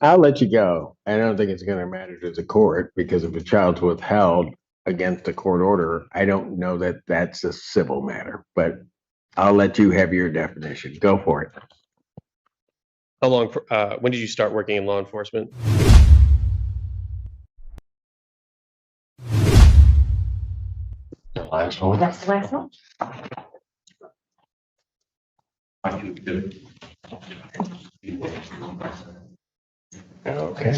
I'll let you go. I don't think it's going to matter to the court because if a child's withheld against a court order, I don't know that that's a civil matter, but I'll let you have your definition. Go for it. How long? When did you start working in law enforcement? The last one. That's the last one. Okay,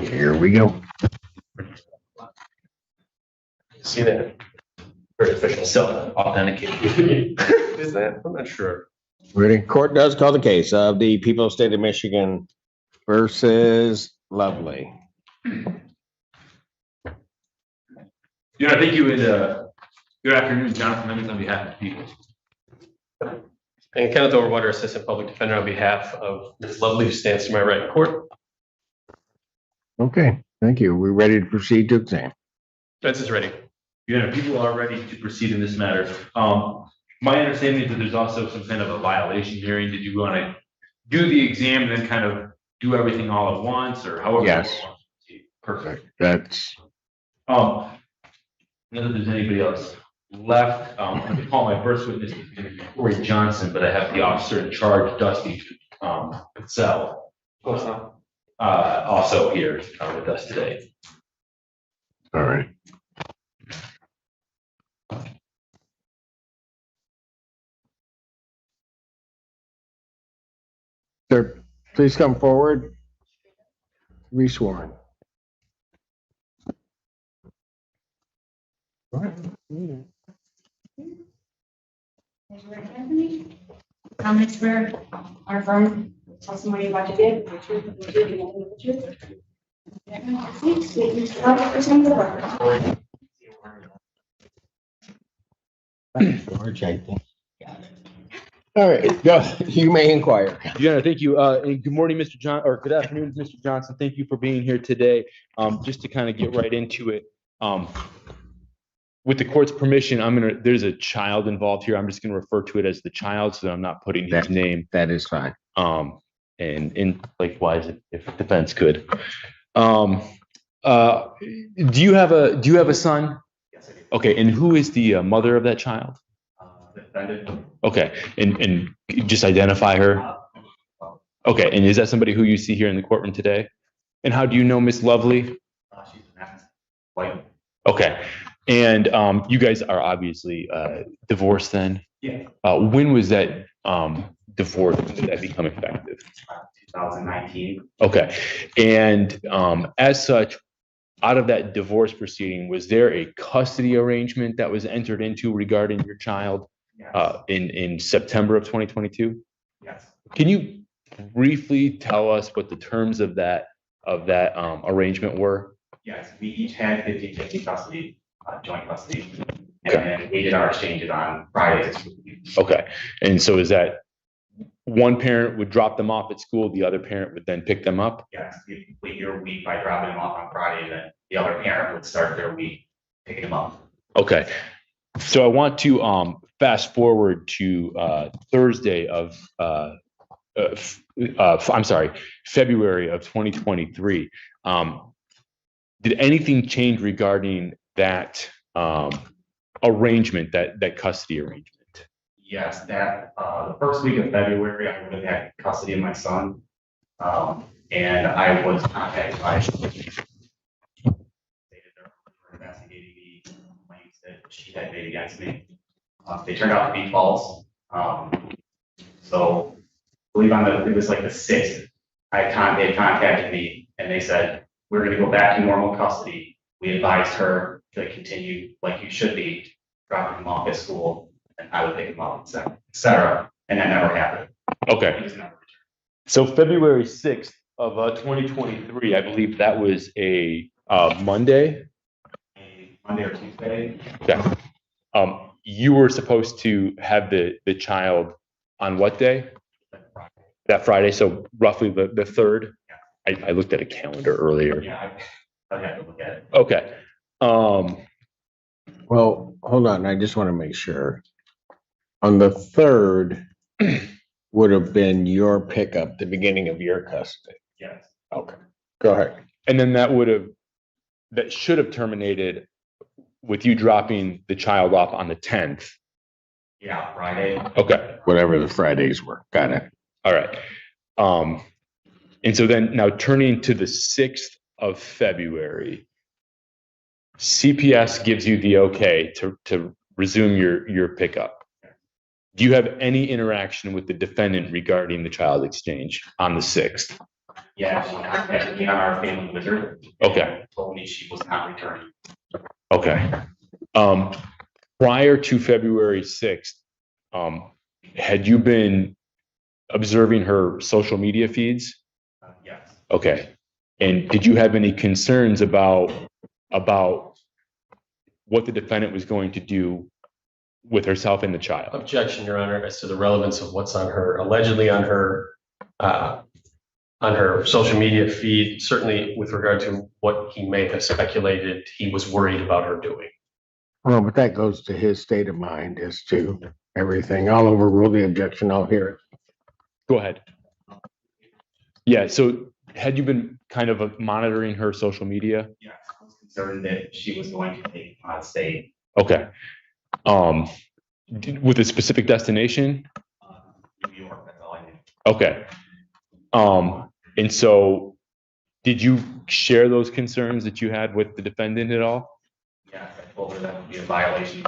here we go. See that? Very official self-authenticated. Is that? I'm not sure. Ready? Court does call the case of the people of the state of Michigan versus Lovely. I think you would, good afternoon, Jonathan Lemons on behalf of the people. And Kenneth Overwater, Assistant Public Defender on behalf of Ms. Lovely, who stands to my right in court. Okay, thank you. We're ready to proceed to exam. Defense is ready. People are ready to proceed in this matter. My understanding is that there's also some kind of a violation hearing. Did you want to do the exam and then kind of do everything all at once, or however? Yes. Perfect. That's Not that there's anybody else left. I'm going to call my first witness, Corey Johnson, but I have the officer in charge, Dusty Patel, also here with us today. all right. Sir, please come forward. Be sworn. I swear our firm testimony about to give the truth and the truth and nothing but the truth. George, I think. All right, go. You may inquire. Yeah, thank you. And good morning, Mr. John, or good afternoon, Mr. Johnson. Thank you for being here today. Just to kind of get right into it. With the court's permission, there's a child involved here. I'm just gonna refer to it as the child so that I'm not putting his name. That is fine. And likewise, if defense could. Do you have a son? Yes, I do. Okay, and who is the mother of that child? Defendant. Okay, and just identify her. Okay, and is that somebody who you see here in the courtroom today? And how do you know Miss Lovely? She's white. Okay, and you guys are obviously divorced then? Yeah. When was that divorce, when did that become effective? 2019. Okay, and as such, out of that divorce proceeding, was there a custody arrangement that was entered into regarding your child? Yes. In September of 2022? Yes. Can you briefly tell us what the terms of that arrangement were? Yes, we each had 50-50 custody, joint custody. And Okay. then we did our exchanges on Fridays. Okay, and so is that one parent would drop them off at school, the other parent would then pick them up? Yes, you complete your week by dropping them off on Friday, and then the other parent would start their week picking them up. Okay, so I want to fast forward to Thursday of I'm sorry, February of 2023. Did anything change regarding that arrangement, that custody arrangement? Yes, that the first week of February, I would have had custody of my son. And I was contacted by stated they're investigating the claims that she had made against me. They turned out to be false. So I believe it was like the 6th, they contacted me and they said, we're gonna go back to normal custody. We advised her to continue like you should be, dropping him off at school, and I would pick him up, et cetera. And that never happened. Okay. He was never returned. So February 6th of 2023, I believe that was a Monday. Monday or Tuesday. Okay. You were supposed to have the child on what day? That Friday, so roughly the 3rd. I looked at a calendar earlier. Yeah, I'd have to look at it. Okay. Well, hold on. I just want to make sure. On the 3rd would have been your pickup, the beginning of your custody. Yes, Okay, go ahead. And then that should have terminated with you dropping the child off on the 10th. yeah, Friday. Okay, Whatever the Fridays were. Got it. all right. And so then now turning to the 6th of February, CPS gives you the okay to resume your pickup. Do you have any interaction with the defendant regarding the child exchange on the 6th? Yeah, she contacted me on our family wizard. Okay. Told me she was not returning. Okay. Prior to February 6th, had you been observing her social media feeds? Yes, Okay. And did you have any concerns about what the defendant was going to do with herself and the child? Objection, Your Honor, as to the relevance of what's on her, allegedly on her social media feed, certainly with regard to what he may have speculated he was worried about her doing. Well, but that goes to his state of mind as to everything. I'll overrule the objection. I'll hear it. Go ahead. Yeah. So had you been kind of monitoring her social media? yes, I was concerned that she was going to take state. Okay. With a specific destination? New York, that's all I knew. Okay. And so did you share those concerns that you had with the defendant at all? Yes, I told her that would be a violation.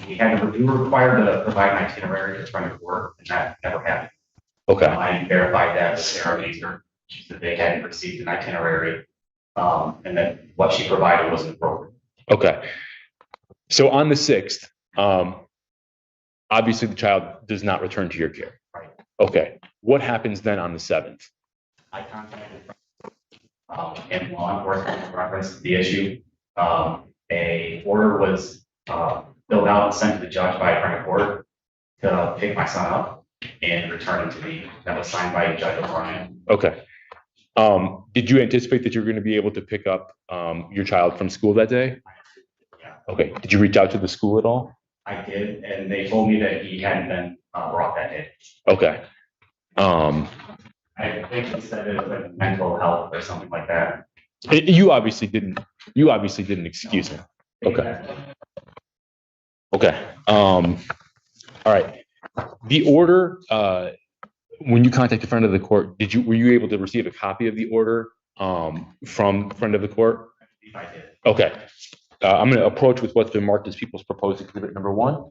We were required to provide an itinerary to front of work, and that never happened. Okay. I verified that with Sarah Mazer. She said they hadn't received an itinerary, and that what she provided wasn't appropriate. Okay. So on the 6th, obviously the child does not return to your care. Right. Okay. What happens then on the 7th? I contacted and law enforcement in reference to the issue. A order was filled out and sent to the judge by a friend of court to pick my son up and return it to me. That was signed by Judge O'Brien. Okay. Did you anticipate that you were going to be able to pick up your child from school that day? Yeah, Okay. Did you reach out to the school at all? I did, and they told me that he hadn't been brought that day. Okay. I think he said it was like mental health or something like that. You obviously didn't excuse him. Okay. Okay. All right. The order, when you contacted friend of the court, were you able to receive a copy of the order from friend of the court? I did. Okay. I'm going to approach with what's been marked as people's proposed exhibit number 1.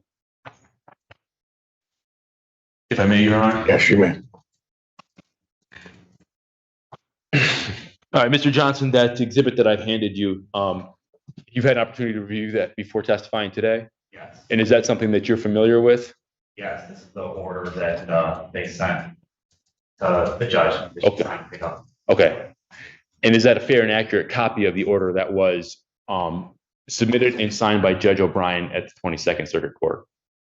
If I may, Your Honor. Yes, you may. All right, Mr. Johnson, that exhibit that I've handed you, you've had an opportunity to review that before testifying today? Yes. And is that something that you're familiar with? Yes, this is the order that they sent to the judge. That she's Okay. trying to pick up. Okay. And is that a fair and accurate copy of the order that was submitted and signed by Judge O'Brien at the 22nd Circuit Court?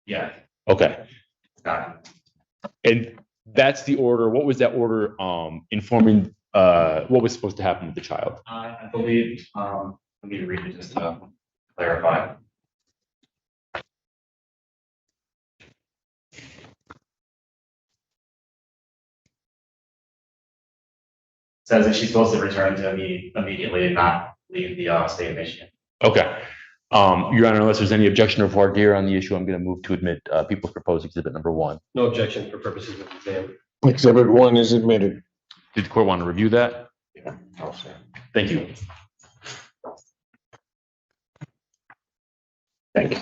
Yeah. Okay. Got it. And that's the order. What was that order informing what was supposed to happen with the child? I believe, let me read it just to clarify. Says that she's supposed to return to me immediately and not leave the state of Michigan. Okay. Your Honor, unless there's any objection or voir dire on the issue, I'm going to move to admit people's proposed exhibit number 1. No objection for purposes of exam. Exhibit 1 is admitted. Did the court want to review that? Yeah, I'll say. Thank you. Thank you.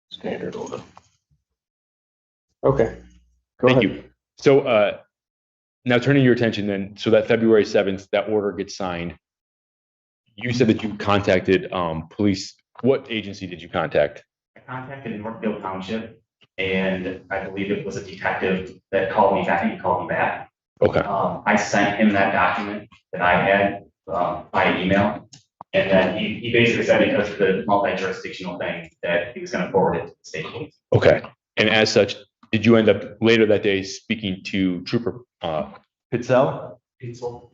Standard order. Okay. Go Thank ahead. you. So now turning your attention then, so that February 7th, that order gets signed. You said that you contacted police. What agency did you contact? I contacted Northfield Township, and I believe it was a detective that called me back. He called me back. Okay. I sent him that document that I had by email. And then he basically said because of the multi-jurisdictional thing that he was going to forward it to the state police. Okay. And as such, did you end up later that day speaking to Trooper Pitzel? Pitzel.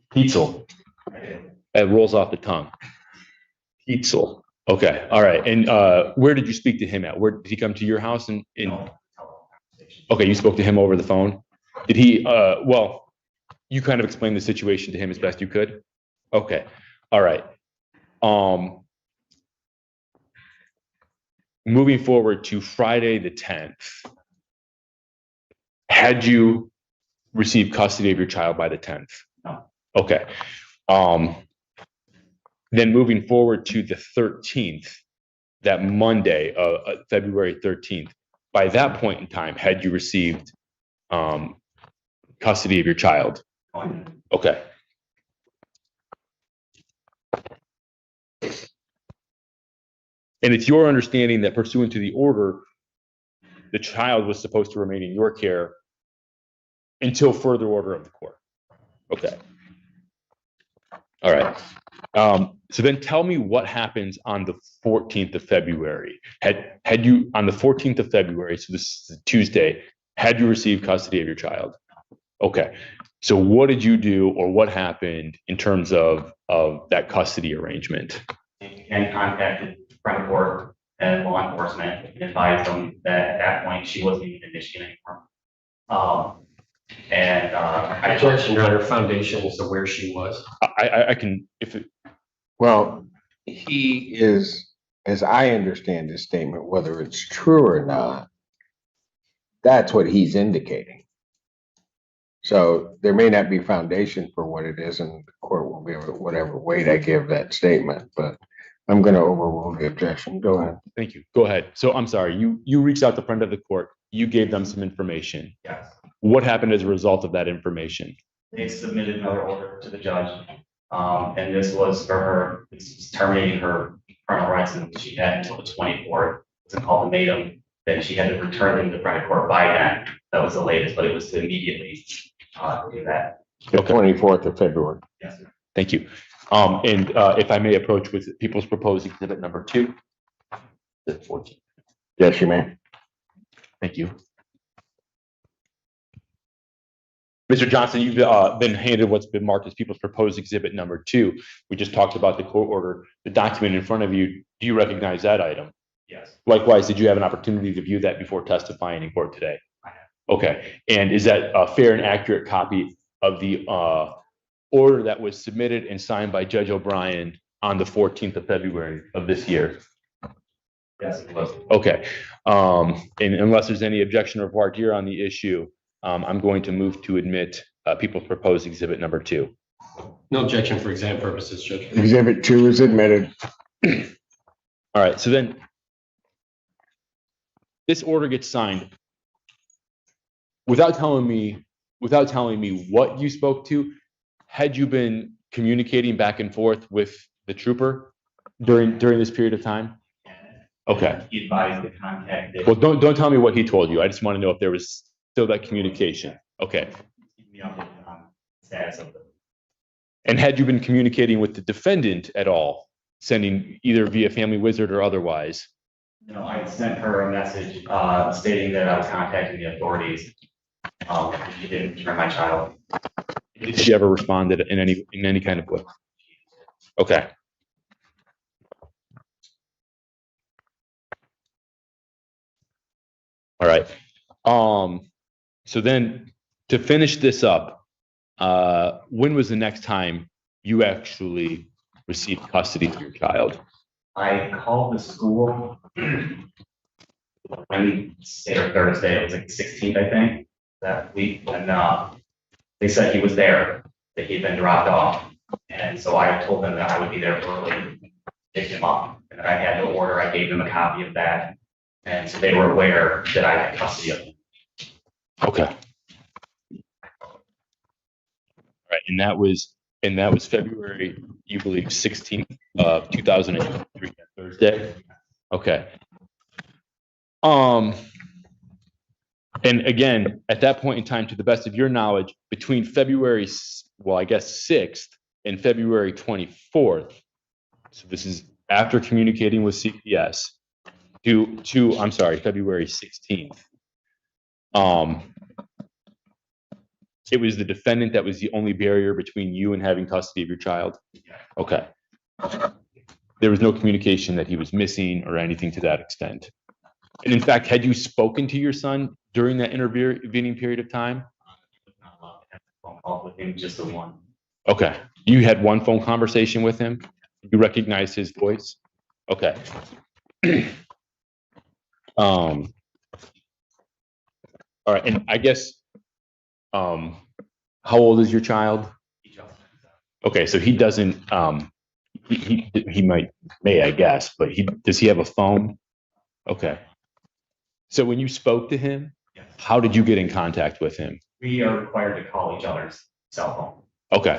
I did. It rolls off the tongue. Pitzel. Okay. All right. And where did you speak to him at? Where did he come to your house? No, telephone conversation. Okay. You spoke to him over the phone? Did he, well, you kind of explained the situation to him as best you could? Okay, all right. Moving forward to Friday the 10th, had you received custody of your child by the 10th? No. Okay. Then moving forward to the 13th, that Monday, February 13th, by that point in time, had you received custody of your child? Okay. And it's your understanding that pursuant to the order, the child was supposed to remain in your care until further order of the court. Okay. All right. So then tell me what happens on the 14th of February. Had you, on the 14th of February, so this is Tuesday, had you received custody of your child? Okay. So what did you do, or what happened in terms of that custody arrangement? And contacted front court and law enforcement and advised them that at that point she wasn't even in Michigan anymore. Objection, Your Honor, foundation as to where she was. I can, if it, Well, he is, as I understand his statement, whether it's true or not, that's what he's indicating. So there may not be foundation for what it is, and the court will give it whatever weight I give that statement, but I'm going to overrule the objection. Go ahead. thank you. Go ahead. So I'm sorry, you reached out to friend of the court. You gave them some information. Yes, What happened as a result of that information? they submitted another order to the judge. And this was for her, this was terminating her parental rights, and she had until the 24th. It's an ultimatum that she had to return them to front court by then. That was the latest, but it was to immediately do that. The 24th of February. Yes, sir. Thank you. And if I may approach with people's proposed exhibit number 2. The 14th. Yes, you may. Thank you. Mr. Johnson, you've been handed what's been marked as people's proposed exhibit number 2. We just talked about the court order, the document in front of you. Do you recognize that item? Yes. Likewise, did you have an opportunity to view that before testifying in court today? I have. Okay. And is that a fair and accurate copy of the order that was submitted and signed by Judge O'Brien on the 14th of February of this year? Yes, it was. Okay. And unless there's any objection or voir dire on the issue, I'm going to move to admit people's proposed exhibit number 2. No objection for exam purposes, Judge. Exhibit 2 is admitted. All right. So then this order gets signed without telling me what you spoke to. Had you been communicating back and forth with the trooper during this period of time? Okay. He advised the contact. Well, don't tell me what he told you. I just want to know if there was still that communication. Okay. Keep me updated on the status of it. And had you been communicating with the defendant at all, sending either via Family Wizard or otherwise? No, I sent her a message stating that I was contacting the authorities. She didn't return my child. Did she ever respond in any kind of way? Okay. All right. So then to finish this up, when was the next time you actually received custody of your child? I called the school Wednesday or Thursday. It was like the 16th, I think, that week. And they said he was there, that he'd been dropped off. And so I told them that I would be there early to pick him up. And I had no order. I gave them a copy of that. And so they were aware that I had custody of him. Okay. All right. And that was February, you believe, 16th of 2023, Thursday. Okay. And again, at that point in time, to the best of your knowledge, between February, well, I guess 6th and February 24th. So this is after communicating with CPS to I'm sorry, February 16th. It was the defendant that was the only barrier between you and having custody of your child? Okay. There was no communication that he was missing or anything to that extent. And in fact, had you spoken to your son during that intervening period of time? phone call with him, just the one. Okay. You had one phone conversation with him? You recognized his voice? Okay. All right, and I guess, how old is your child? He just- Okay, so he doesn't, he may, I guess, but does he have a phone? Okay. So when you spoke to him, Yes. how did you get in contact with him? We are required to call each other's cell phone. Okay,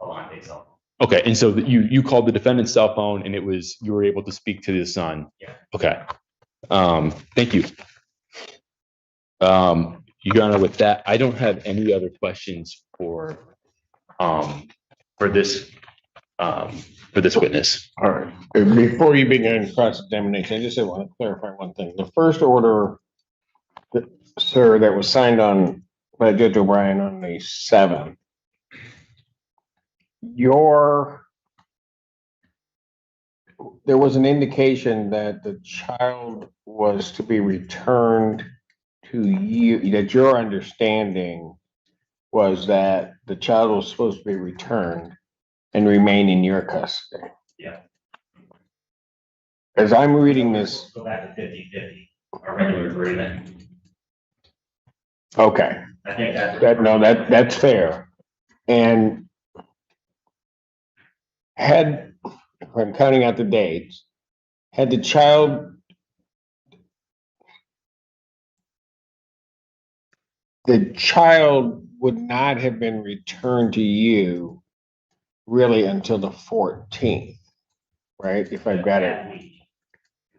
A line-based cell phone. okay, and so you called the defendant's cell phone and you were able to speak to the son? Yeah. Okay. Thank you. Your Honor, with that, I don't have any other questions for this, witness. All right. Before you begin cross-examination, I just want to clarify one thing. The first order, sir, that was signed on by Judge O'Brien on the 7th, there was an indication that the child was to be returned to you, that your understanding was that the child was supposed to be returned and remain in your custody. Yeah. As I'm reading this, Go back to 50/50, our regular agreement. okay, I think that's fair. And if I'm counting out the dates, had the child would not have been returned to you really until the 14th, right? If I've got it. that week.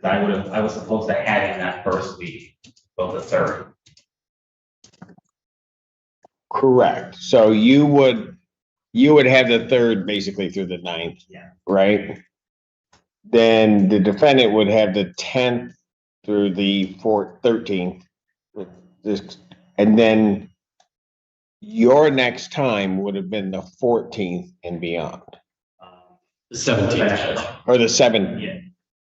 'Cause I was supposed to have him that first week, of the 3rd. Correct. So you would have the 3rd basically through the 9th. Yeah. Right? Then the defendant would have the 10th through the 13th. And then your next time would have been the 14th and beyond, The 17th. or the 7th. Yeah,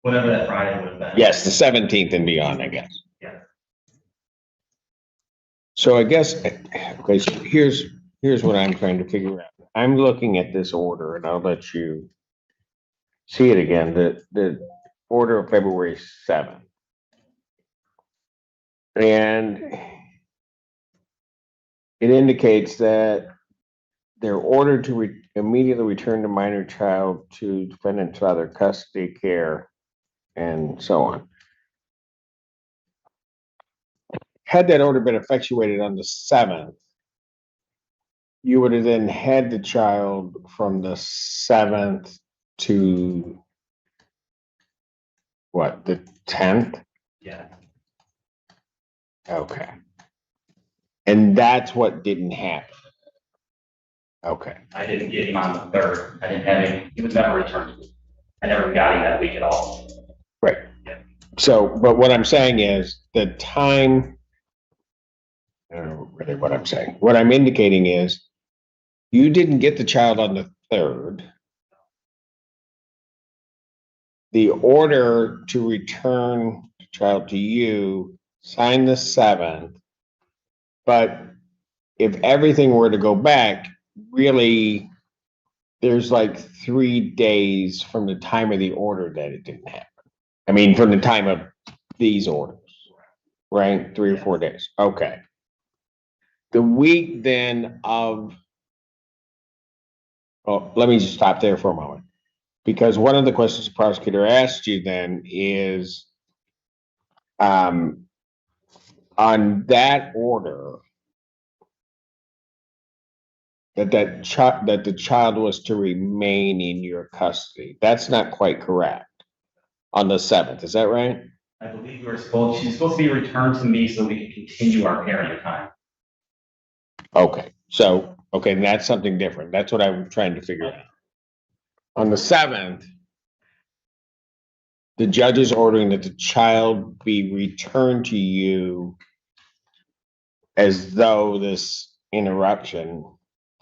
whatever that Friday would have been. Yes, the 17th and beyond, I guess. Yeah. So I guess, okay, so here's what I'm trying to figure out. I'm looking at this order and I'll let you see it again, the order of February 7th. And it indicates that they're ordered to immediately return the minor child to defendant's father custody care and so on. Had that order been effectuated on the 7th, you would have then had the child from the 7th to what, the 10th? Yeah, Okay. And that's what didn't happen. Okay. I didn't get him on the 3rd. I didn't have him, he was never returned. I never got him that week at all. Right. Yeah. So, but what I'm saying is the time, I don't know really what I'm saying. What I'm indicating is you didn't get the child on the 3rd. The order to return the child to you signed the 7th. But if everything were to go back, really, there's like 3 days from the time of the order that it didn't happen. I mean, from the time of these orders, right? 3 or 4 days. Okay. The week then of, well, let me just stop there for a moment. Because one of the questions the prosecutor asked you then is, on that order, that the child was to remain in your custody. That's not quite correct. On the 7th, is that right? I believe she's supposed to be returned to me so we can continue our parenting time. Okay, so, okay, that's something different. That's what I'm trying to figure out. On the 7th, the judge is ordering that the child be returned to you as though this interruption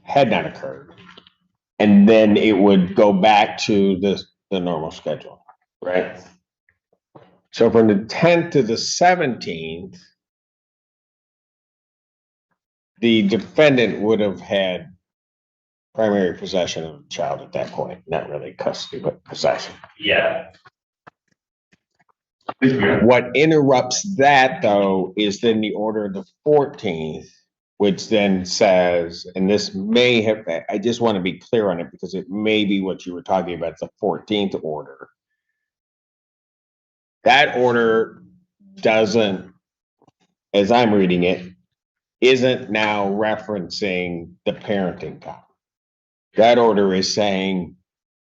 had not occurred. And then it would go back to the normal schedule, right? So from the 10th to the 17th, the defendant would have had primary possession of the child at that point, not really custody, but possession. Yeah. What interrupts that, though, is then the order of the 14th, which then says, and this may have, I just want to be clear on it because it may be what you were talking about, the 14th order. That order doesn't, as I'm reading it, isn't now referencing the parenting time. That order is saying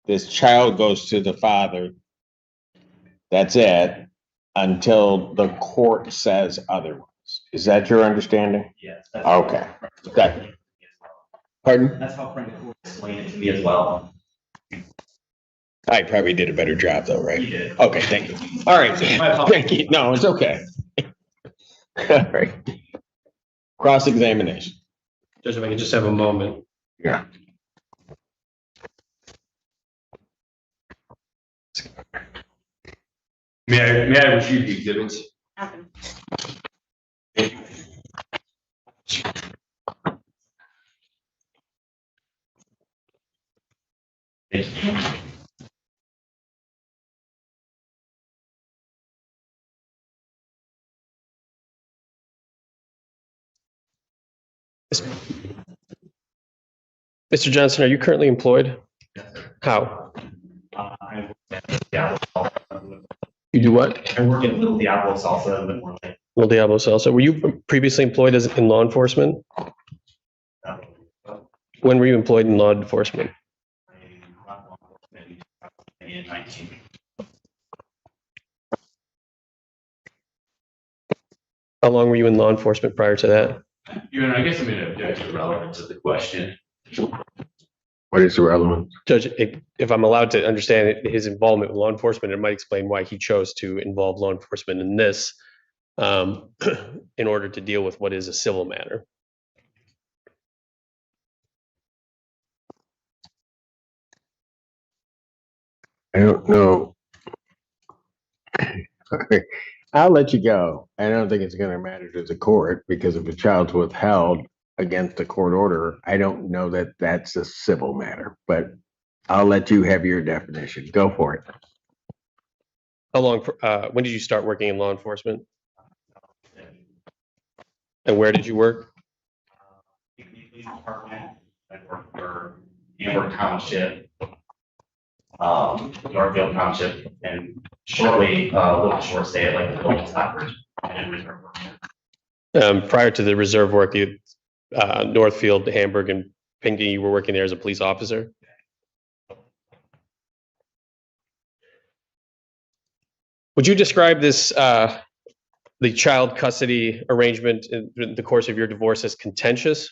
this child goes to the father. That's it, until the court says otherwise. Is that your understanding? Yes. Okay. That- Pardon? That's how friend court explained it to me as well. I probably did a better job though, right? You did. Okay, thank you. All right. My apologies. Thank you. No, it's okay. All right. Cross-examination. Judge, if I could just have a moment. Yeah. May I review the exhibits? Mr. Johnson, are you currently employed? How? I work at Gavel Salsa. You do what? I work at Little Diablo Salsa, but more like, Well, Diablo Salsa. Were you previously employed as in law enforcement? uh, When were you employed in law enforcement? in 19. How long were you in law enforcement prior to that? Your Honor, I guess I'm going to object to the relevance of the question. What is the relevance? Judge, if I'm allowed to understand his involvement with law enforcement, it might explain why he chose to involve law enforcement in this in order to deal with what is a civil matter. I don't know. I'll let you go. I don't think it's going to matter to the court because if a child's withheld against a court order, I don't know that that's a civil matter, but I'll let you have your definition. Go for it. How long, when did you start working in law enforcement? And where did you work? The police department. I work for Amber Township, Yorkville Township, and shortly, a little short stay at like the Golden Stockbridge and reserve work. Prior to the reserve work, you, Northfield, Hamburg, and Pinckney, you were working there as a police officer? Would you describe this, the child custody arrangement in the course of your divorce as contentious?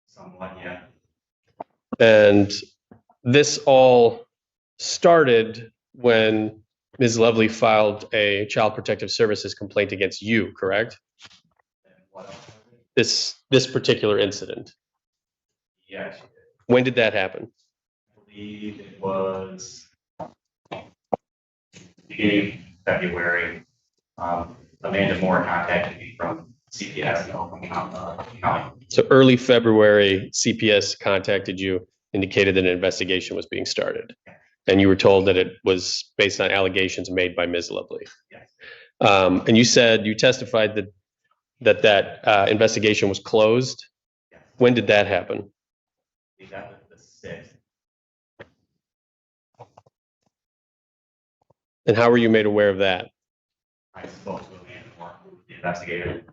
Somewhat, yeah. And this all started when Ms. Lovely filed a Child Protective Services complaint against you, correct? And what else? This particular incident. Yes, When did that happen? I believe it was beginning of February. Amanda Moore contacted me from CPS in Oakland County. So early February, CPS contacted you, indicated that an investigation was being started. And you were told that it was based on allegations made by Ms. Lovely. Yes. And you said, you testified that investigation was closed. Yes. When did that happen? That was the 6th. And how were you made aware of that? I spoke to Amanda Moore, the investigator.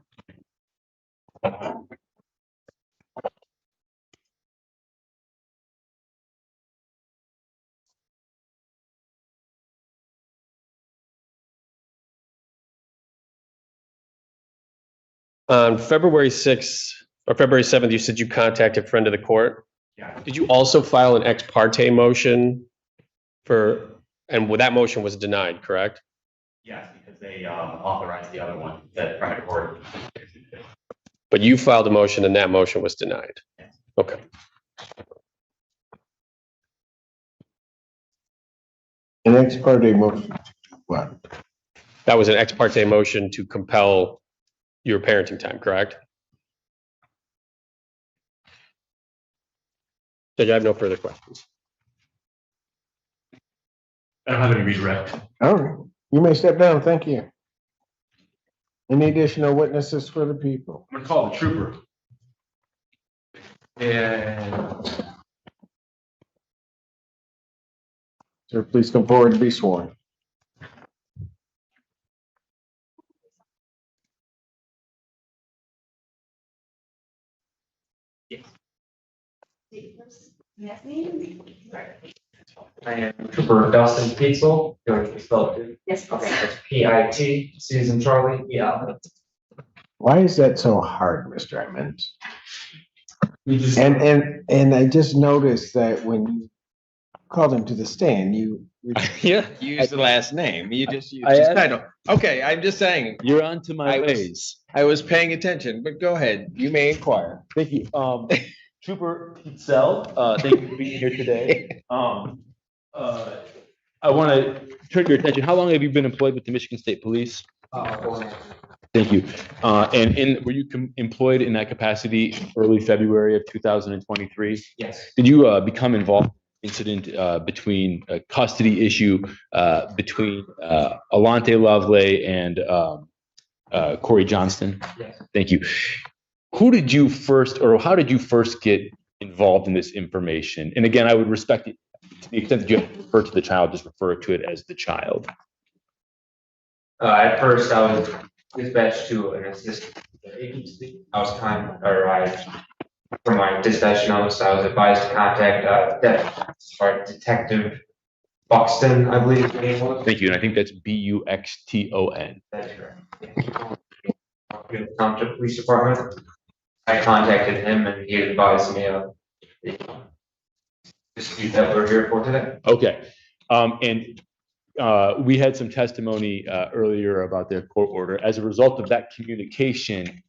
On February 6th or February 7th, you said you contacted a friend of the court. Yeah. Did you also file an ex parte motion and that motion was denied, correct? Yes, because they authorized the other one, that private court. But you filed a motion and that motion was denied. Yes. Okay. An ex parte motion. What? That was an ex parte motion to compel your parenting time, correct? Judge, I have no further questions. I don't have any redirect. All right, you may step down. Thank you. Any additional witnesses for the people? I'm gonna call the trooper. And Sir, please come forward and be sworn. Yes, ma'am. I am Trooper Dustin Peitzel, going to spell it. Yes, Okay, okay. it's P-I-T, Susan Charlie, yeah. Why is that so hard, Mr. Emmons? We just, And I just noticed that when you called him to the stand, you Yeah, used the last name. You just used I his asked- title. Okay, I'm just saying, you're on to my I was- ways. I was paying attention, but go ahead. You may inquire. thank you. Trooper Peitzel, thank you for being here today. I want to turn your attention. How long have you been employed with the Michigan State Police? Thank you. And were you employed in that capacity early February of 2023? yes, Did you become involved in incident between a custody issue between Alante Lovely and Corey Johnston? yes. Thank you. Who did you first, or how did you first get involved in this information? And again, I would respect it to the extent that you have to refer to the child, just refer to it as the child. At first, I was dispatched to an assistant agency. I was from my dispatch notes, I was advised to contact, Detective Buxton, I believe his name was. Thank you. And I think that's Buxton. That's correct. Township Police Department. I contacted him and he advised me of the dispute that we're here for today. Okay. We had some testimony earlier about their court order. As a result of that communication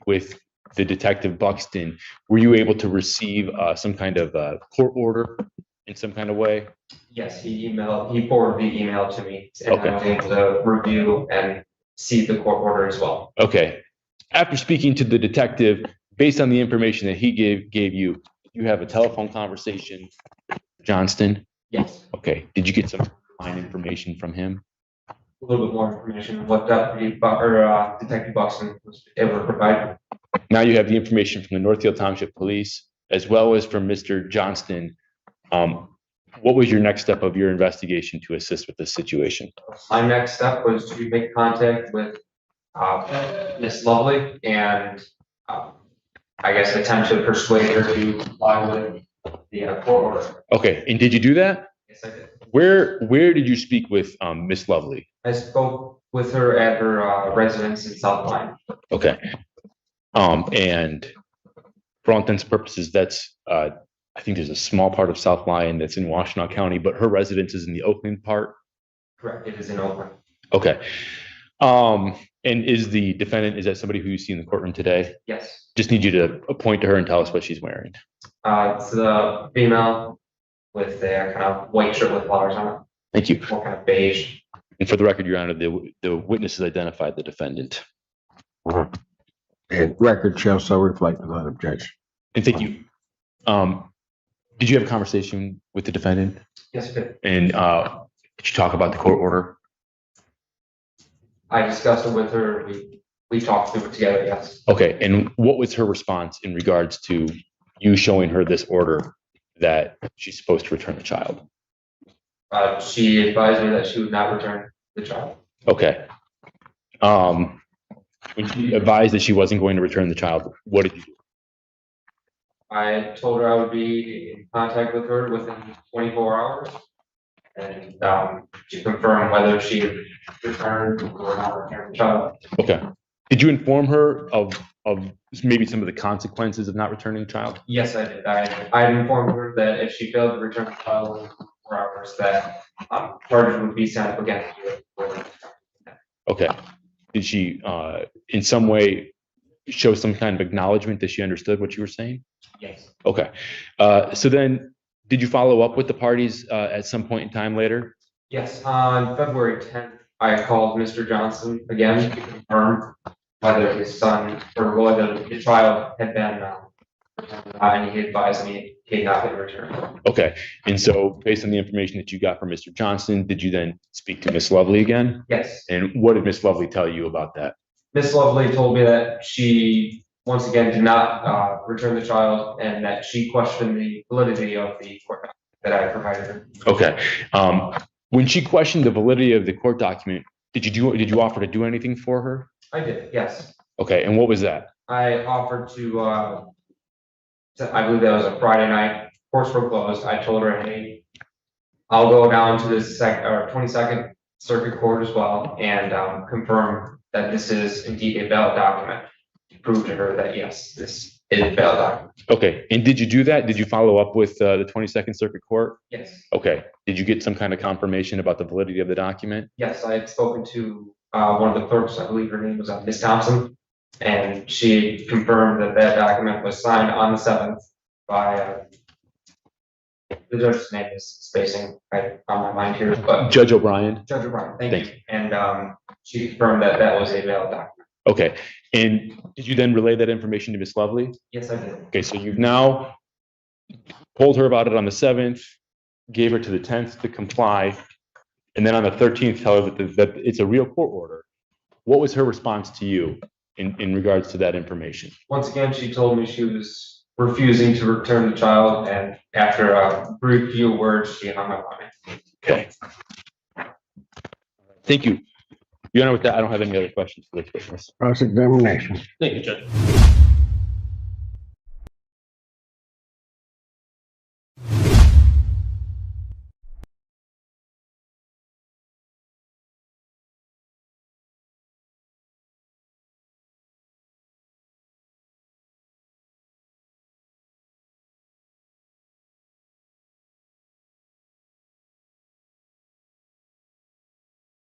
with the Detective Buxton, were you able to receive some kind of court order in some kind of way? Yes, he forwarded the email to me and I was able to review and see the court order as well. Okay. After speaking to the detective, based on the information that he gave you, you have a telephone conversation with Johnston? Yes, Okay. Did you get some fine information from him? a little bit more information, what Detective Buxton was able to provide. Now you have the information from the Northfield Township Police as well as from Mr. Johnston. What was your next step of your investigation to assist with this situation? My next step was to make contact with Miss Lovely and I guess attempt to persuade her to comply with the court order. Okay. And did you do that? Yes, I did. Where did you speak with Miss Lovely? I spoke with her at her residence in South Line. Okay. And for all intents and purposes, that's I think there's a small part of South Lyon that's in Washtenaw County, but her residence is in the Oakland part. Correct, it is in Oakland. Okay. And is the defendant, is that somebody who you see in the courtroom today? Yes, Just need you to point to her and tell us what she's wearing. it's the female with a kind of white shirt with flowers on it, Thank you. or kind of beige. And for the record, Your Honor, the witnesses identified the defendant. And record shall so reflect without objection. And thank you. Did you have a conversation with the defendant? Yes, I did. And did you talk about the court order? I discussed it with her, we talked through it together, yes. Okay, and what was her response in regards to you showing her this order that she's supposed to return the child? She advised me that she would not return the child. Okay. When she advised that she wasn't going to return the child, what did you do? I told her I would be in contact with her within 24 hours. And to confirm whether she would return or not return the child. Okay. Did you inform her of maybe some of the consequences of not returning the child? Yes, I did. I informed her that if she failed to return the child within 24 hours, that charges would be sent up against her. Okay. Did she in some way show some kind of acknowledgement that she understood what you were saying? Yes. Okay. So then did you follow up with the parties at some point in time later? Yes, on February 10th, I called Mr. Johnson again to confirm whether his son or whether the child had been, and he advised me he had not been returned. Okay, and so based on the information that you got from Mr. Johnston, did you then speak to Miss Lovely again? Yes. And what did Miss Lovely tell you about that? Miss Lovely told me that she, once again, did not return the child and that she questioned the validity of the court document that I provided her. Okay, when she questioned the validity of the court document, did you offer to do anything for her? I did, yes. Okay, and what was that? I offered to, I believe that was a Friday night, courts were closed. I told her, hey, I'll go down to the 22nd Circuit Court as well and confirm that this is indeed a valid document. To prove to her that yes, this is a valid document. Okay, and did you do that? Did you follow up with the 22nd Circuit Court? Yes. Okay, did you get some kind of confirmation about the validity of the document? Yes, I had spoken to one of the clerks, I believe her name was Miss Thompson, and she confirmed that that document was signed on the 7th by the judge's name is spacing right on my mind here, but Judge O'Brien? Judge O'Brien, thank Thank you. And she confirmed that that was a valid document. Okay, and did you then relay that information to Miss Lovely? Yes, I did. Okay, so you've now told her about it on the 7th, gave her to the 10th to comply, and then on the 13th, tell her that it's a real court order. What was her response to you in regards to that information? Once again, she told me she was refusing to return the child, and after a brief few words, she hung up on me. Okay. Thank you. Your Honor, with that, I don't have any other questions for this witness. Cross-examination. Thank you, Judge.